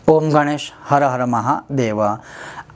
ओम गणेश हर हर महादेव।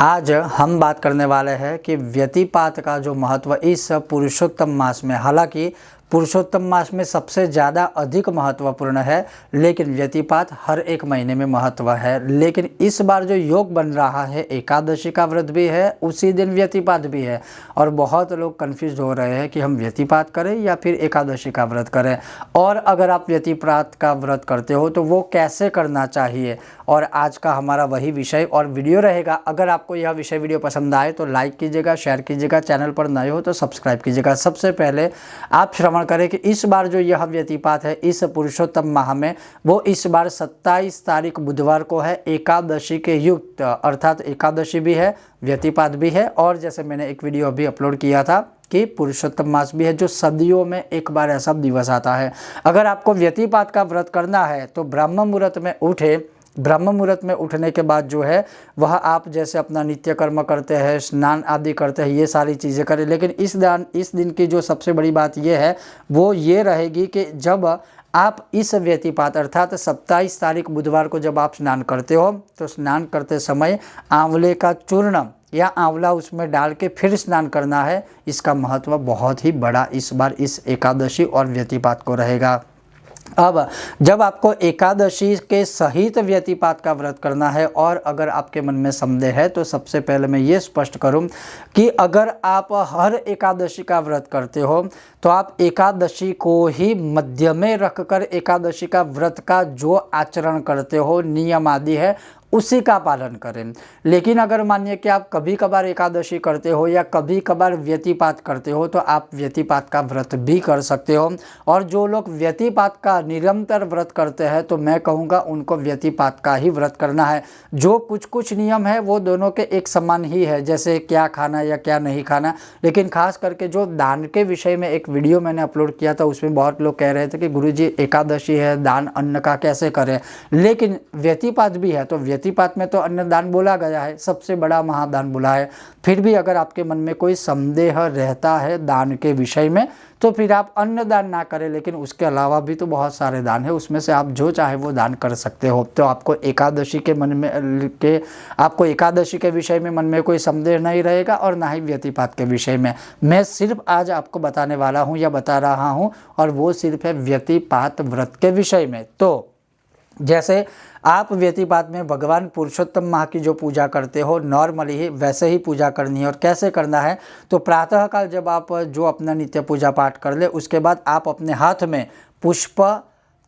आज हम बात करने वाले हैं कि व्यतिपात का जो महत्व इस पुरुषोत्तम मास में, हालांकि पुरुषोत्तम मास में सबसे ज़्यादा अधिक महत्वपूर्ण है, लेकिन व्यतिपात हर एक महीने में महत्व है। लेकिन इस बार जो योग बन रहा है, एकादशी का व्रत भी है, उसी दिन व्यतिपात भी है। और बहुत लोग कन्फ्यूज हो रहे हैं कि हम व्यतिपात करें या फिर एकादशी का व्रत करें। और अगर आप व्यतिपात का व्रत करते हो तो वो कैसे करना चाहिए, और आज का हमारा वही विषय और वीडियो रहेगा। अगर आपको यह विषय वीडियो पसंद आए तो लाइक कीजिएगा, शेयर कीजिएगा, चैनल पर नए हो तो सब्सक्राइब कीजिएगा। सबसे पहले आप श्रवण करें कि इस बार जो यह व्यतिपात है इस पुरुषोत्तम माह में, वो इस बार 27 तारीख बुधवार को है, एकादशी के युक्त, अर्थात एकादशी भी है, व्यतिपात भी है। और जैसे मैंने एक वीडियो अभी अपलोड किया था कि पुरुषोत्तम मास भी है, जो सदियों में एक बार ऐसा दिवस आता है। अगर आपको व्यतिपात का व्रत करना है तो ब्रह्म मुहूर्त में उठे। ब्रह्म मुहूर्त में उठने के बाद जो है वह आप जैसे अपना नित्य कर्म करते हैं, स्नान आदि करते हैं, ये सारी चीज़ें करें। लेकिन इस दिन की जो सबसे बड़ी बात ये है वो ये रहेगी कि जब आप इस व्यतिपात अर्थात 27 तारीख बुधवार को जब आप स्नान करते हो तो स्नान करते समय आंवले का चूर्ण या आंवला उसमें डाल के फिर स्नान करना है। इसका महत्व बहुत ही बड़ा इस बार इस एकादशी और व्यतिपात को रहेगा। अब जब आपको एकादशी के सहित व्यतिपात का व्रत करना है, और अगर आपके मन में संदेह है तो सबसे पहले मैं ये स्पष्ट करूं कि अगर आप हर एकादशी का व्रत करते हो तो आप एकादशी को ही मध्य में रखकर एकादशी का व्रत का जो आचरण करते हो, नियम आदि है, उसी का पालन करें। लेकिन अगर मानिए कि आप कभी कभार एकादशी करते हो या कभी कभार व्यतिपात करते हो तो आप व्यतिपात का व्रत भी कर सकते हो। और जो लोग व्यतिपात का निरंतर व्रत करते हैं तो मैं कहूँगा उनको व्यतिपात का ही व्रत करना है। जो कुछ कुछ नियम है वो दोनों के एक समान ही है, जैसे क्या खाना या क्या नहीं खाना। लेकिन खास करके जो दान के विषय में एक वीडियो मैंने अपलोड किया था उसमें बहुत लोग कह रहे थे कि गुरुजी एकादशी है, दान अन्न का कैसे करें। लेकिन व्यतिपात भी है तो व्यतिपात में तो अन्नदान बोला गया है, सबसे बड़ा महादान बोला है। फिर भी अगर आपके मन में कोई संदेह रहता है दान के विषय में तो फिर आप अन्नदान ना करें, लेकिन उसके अलावा भी तो बहुत सारे दान है, उसमें से आप जो चाहे वो दान कर सकते हो। तो आपको एकादशी के मन में आपको एकादशी के विषय में मन में कोई संदेह नहीं रहेगा और ना ही व्यतिपात के विषय में। मैं सिर्फ आज आपको बताने वाला हूँ या बता रहा हूँ, और वो सिर्फ है व्यतिपात व्रत के विषय में। तो जैसे आप व्यतिपात में भगवान पुरुषोत्तम माह की जो पूजा करते हो नॉर्मली ही वैसे ही पूजा करनी है। और कैसे करना है तो प्रातःकाल जब आप जो अपना नित्य पूजा पाठ कर ले, उसके बाद आप अपने हाथ में पुष्प,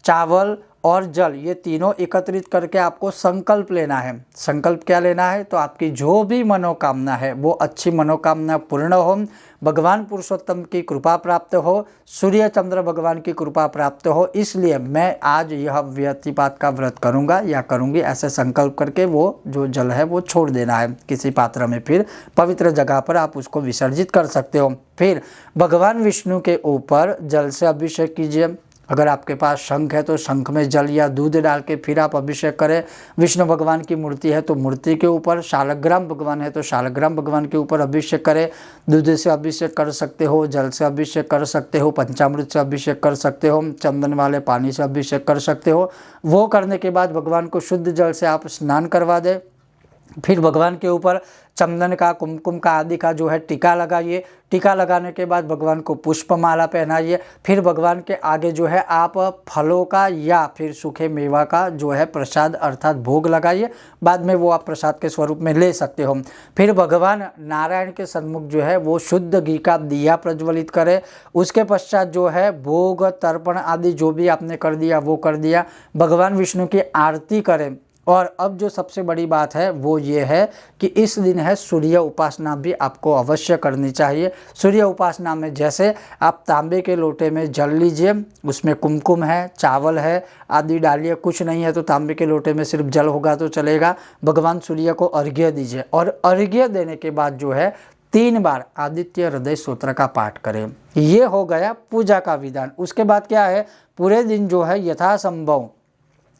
चावल और जल, ये तीनों एकत्रित करके आपको संकल्प लेना है। संकल्प क्या लेना है तो आपकी जो भी मनोकामना है वो अच्छी मनोकामना पूर्ण हो, भगवान पुरुषोत्तम की कृपा प्राप्त हो, सूर्य चंद्र भगवान की कृपा प्राप्त हो, इसलिए मैं आज यह व्यतिपात का व्रत करूंगा या करूंगी, ऐसे संकल्प करके वो जो जल है वो छोड़ देना है किसी पात्र में। फिर पवित्र जगह पर आप उसको विसर्जित कर सकते हो। फिर भगवान विष्णु के ऊपर जल से अभिषेक कीजिए। अगर आपके पास शंख है तो शंख में जल या दूध डाल के फिर आप अभिषेक करें। विष्णु भगवान की मूर्ति है तो मूर्ति के ऊपर, शालग्राम भगवान है तो शालग्राम भगवान के ऊपर अभिषेक करें। दूध से अभिषेक कर सकते हो, जल से अभिषेक कर सकते हो, पंचामृत से अभिषेक कर सकते हो, चंदन वाले पानी से अभिषेक कर सकते हो। वो करने के बाद भगवान को शुद्ध जल से आप स्नान करवा दें। फिर भगवान के ऊपर चंदन का, कुमकुम का आदि का जो है टीका लगाइए। टीका लगाने के बाद भगवान को पुष्पमाला पहनाइए। फिर भगवान के आगे जो है आप फलों का या फिर सूखे मेवा का जो है प्रसाद अर्थात भोग लगाइए। बाद में वो आप प्रसाद के स्वरूप में ले सकते हो। फिर भगवान नारायण के सन्मुख जो है वो शुद्ध घी का दिया प्रज्वलित करें। उसके पश्चात जो है भोग, तर्पण आदि जो भी आपने कर दिया वो कर दिया। भगवान विष्णु की आरती करें। और अब जो सबसे बड़ी बात है वो ये है कि इस दिन है सूर्य उपासना भी आपको अवश्य करनी चाहिए। सूर्य उपासना में जैसे आप तांबे के लोटे में जल लीजिए, उसमें कुमकुम है, चावल है आदि डालिए। कुछ नहीं है तो तांबे के लोटे में सिर्फ जल होगा तो चलेगा। भगवान सूर्य को अर्घ्य दीजिए और अर्घ्य देने के बाद जो है 3 बार आदित्य हृदय स्तोत्र का पाठ करें। ये हो गया पूजा का विधान। उसके बाद क्या है, पूरे दिन जो है यथासंभव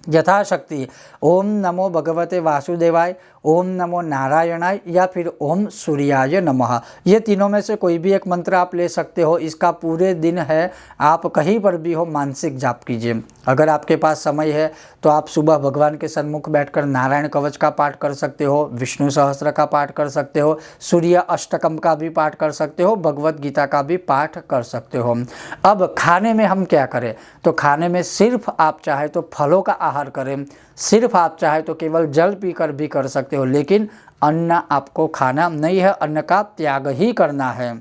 यथाशक्ति ओम नमो भगवते वासुदेवाय, ओम नमो नारायणाय या फिर ओम सूर्याय नमः। ये तीनों में से कोई भी एक मंत्र आप ले सकते हो। इसका पूरे दिन है आप कहीं पर भी हो मानसिक जाप कीजिए। अगर आपके पास समय है तो आप सुबह भगवान के सन्मुख बैठकर नारायण कवच का पाठ कर सकते हो, विष्णु सहस्त्र का पाठ कर सकते हो, सूर्य अष्टकम का भी पाठ कर सकते हो, भगवत गीता का भी पाठ कर सकते हो। अब खाने में हम क्या करें, तो खाने में सिर्फ आप चाहे तो फलों का आहार करें, सिर्फ आप चाहे तो केवल जल पीकर भी कर सकते हो, लेकिन अन्न आपको खाना नहीं है, अन्न का त्याग ही करना है।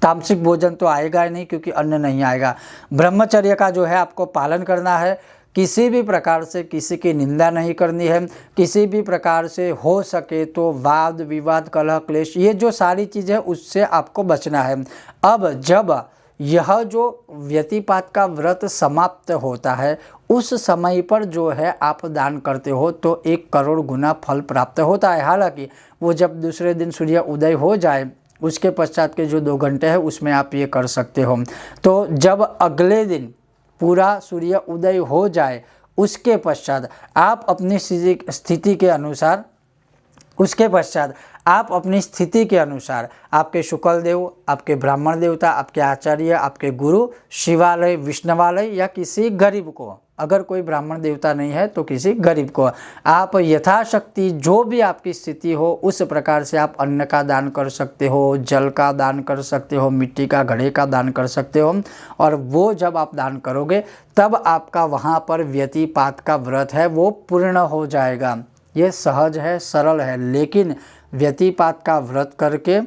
तामसिक भोजन तो आएगा ही नहीं क्योंकि अन्न नहीं आएगा। ब्रह्मचर्य का जो है आपको पालन करना है, किसी भी प्रकार से किसी की निंदा नहीं करनी है, किसी भी प्रकार से हो सके तो वाद विवाद कलह क्लेश ये जो सारी चीज़ें उससे आपको बचना है। अब जब यह जो व्यतिपात का व्रत समाप्त होता है उस समय पर जो है आप दान करते हो तो 1 करोड़ गुना फल प्राप्त होता है। हालांकि वो जब दूसरे दिन सूर्य उदय हो जाए उसके पश्चात के जो 2 घंटे हैं उसमें आप ये कर सकते हो। तो जब अगले दिन पूरा सूर्य उदय हो जाए उसके पश्चात आप अपनी स्थिति के अनुसार आपके शुक्ल देव, आपके ब्राह्मण देवता, आपके आचार्य, आपके गुरु, शिवालय, विष्णवालय या किसी गरीब को, अगर कोई ब्राह्मण देवता नहीं है तो किसी गरीब को आप यथाशक्ति जो भी आपकी स्थिति हो उस प्रकार से आप अन्न का दान कर सकते हो, जल का दान कर सकते हो, मिट्टी का घड़े का दान कर सकते हो। और वो जब आप दान करोगे तब आपका वहाँ पर व्यतिपात का व्रत है वो पूर्ण हो जाएगा। ये सहज है, सरल है, लेकिन व्यतिपात का व्रत करके,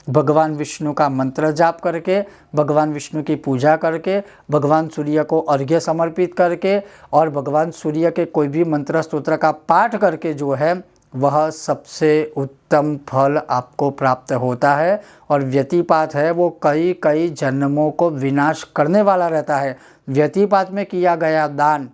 भगवान विष्णु का मंत्र जाप करके, भगवान विष्णु की पूजा करके, भगवान सूर्य को अर्घ्य समर्पित करके और भगवान सूर्य के कोई भी मंत्र स्तोत्र का पाठ करके जो है वह सबसे उत्तम फल आपको प्राप्त होता है। और व्यतिपात है वो कई कई जन्मों को विनाश करने वाला रहता है। व्यतिपात में किया गया दान,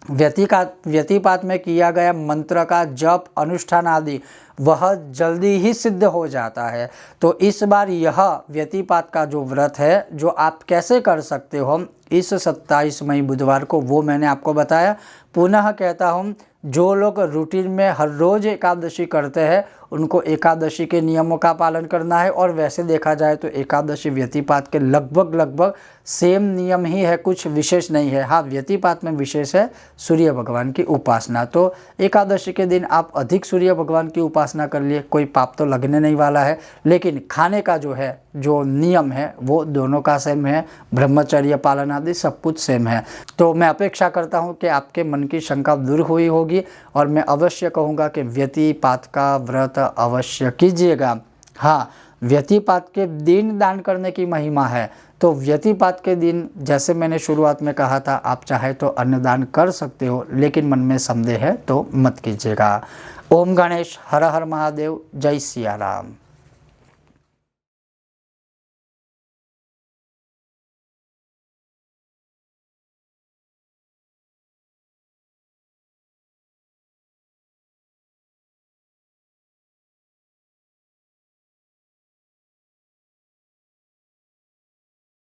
व्यतिपात में किया गया मंत्र का जप अनुष्ठान आदि वह जल्दी ही सिद्ध हो जाता है। तो इस बार यह व्यतिपात का जो व्रत है जो आप कैसे कर सकते हो इस 27 मई बुधवार को वो मैंने आपको बताया। पुनः कहता हूँ जो लोग रूटीन में हर रोज़ एकादशी करते हैं उनको एकादशी के नियमों का पालन करना है। और वैसे देखा जाए तो एकादशी व्यतिपात के लगभग सेम नियम ही है, कुछ विशेष नहीं है। हाँ, व्यतिपात में विशेष है सूर्य भगवान की उपासना। तो एकादशी के दिन आप अधिक सूर्य भगवान की उपासना कर लिए, कोई पाप तो लगने नहीं वाला है। लेकिन खाने का जो है जो नियम है वो दोनों का सेम है, ब्रह्मचर्य पालन आदि सब कुछ सेम है। तो मैं अपेक्षा करता हूँ कि आपके मन की शंका दूर हुई होगी और मैं अवश्य कहूँगा कि व्यतिपात का व्रत अवश्य कीजिएगा। हाँ, व्यतिपात के दिन दान करने की महिमा है। तो व्यतिपात के दिन जैसे मैंने शुरुआत में कहा था आप चाहे तो अन्नदान कर सकते हो, लेकिन मन में संदेह है तो मत कीजिएगा। ओम गणेश, हर हर महादेव, जय सिया राम।